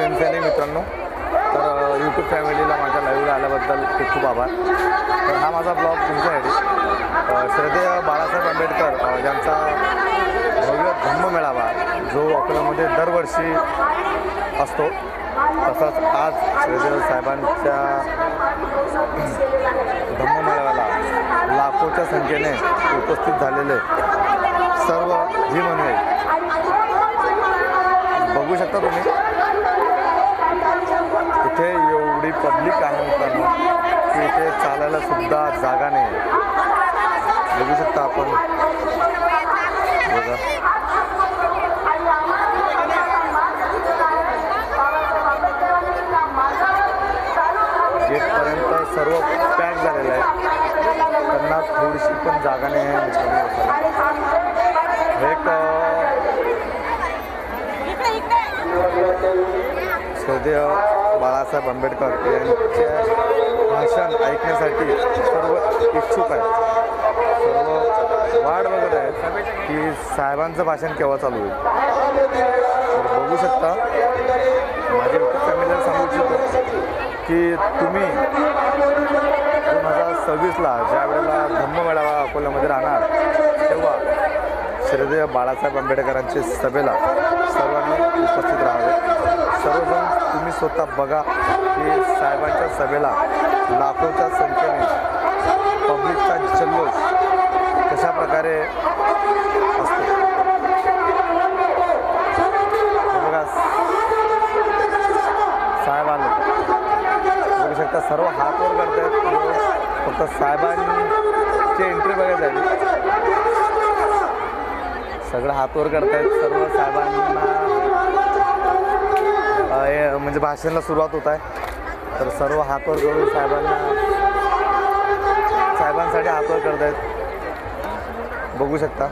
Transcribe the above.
शिवसैनिक मित्रांनो, तर यूट्यूब फॅमिलीला माझ्या लाईव्हला आल्याबद्दल खूप खूप आभार। तर हा माझा ब्लॉग तुमच्यासाठी श्रद्धेय बाळासाहेब आंबेडकर यांचा भव्य धम्ममेळावा जो अकोल्यामध्ये दरवर्षी असतो, तसंच आज श्रद्धेय साहेबांच्या धम्ममेळाव्याला लाखोच्या संख्येने उपस्थित झालेले सर्व जी मंडळी बघू शकता तुम्ही। इथे एवढी पब्लिक आहे मित्रांनो की इथे चालायला सुद्धा जागा नाही। बघू शकता आपण, बघा गेटपर्यंत सर्व पॅक झालेलं आहे, त्यांना थोडीशी पण जागा नाही आहे मित्रांनो। एक श्रद्धेय बाळासाहेब आंबेडकर यांचे भाषण ऐकण्यासाठी सर्व इच्छुक आहेत, सर्व वाट बघत आहेत की साहेबांचं भाषण केव्हा चालू होईल। तर बघू शकता, माझ्या यूट्यूब फॅमिलीला सांगू इच्छितो की तुम्ही 2026ला ज्या वेळेला धम्ममेळावा अकोल्यामध्ये राहणार तेव्हा श्रद्धेय बाळासाहेब आंबेडकरांच्या सभेला सर्वांनी उपस्थित राहावे। सर्वजण तुम्ही स्वतः बघा की साहेबांच्या सभेला लाखोच्या संख्येने पब्लिकचा जल्लोष कशा प्रकारे असतो। बघा साहेब आले, बघू शकता सर्व हात वर करत आहेत, फक्त साहेबांची एंट्री बघायची आहे, सगळं हात वर करतायत सर्व। साहेबांना म्हणजे भाषणाला सुरुवात होत आहे, तर सर्व हात वर करून साहेबांसाठी हात वर करतायत, बघू शकता।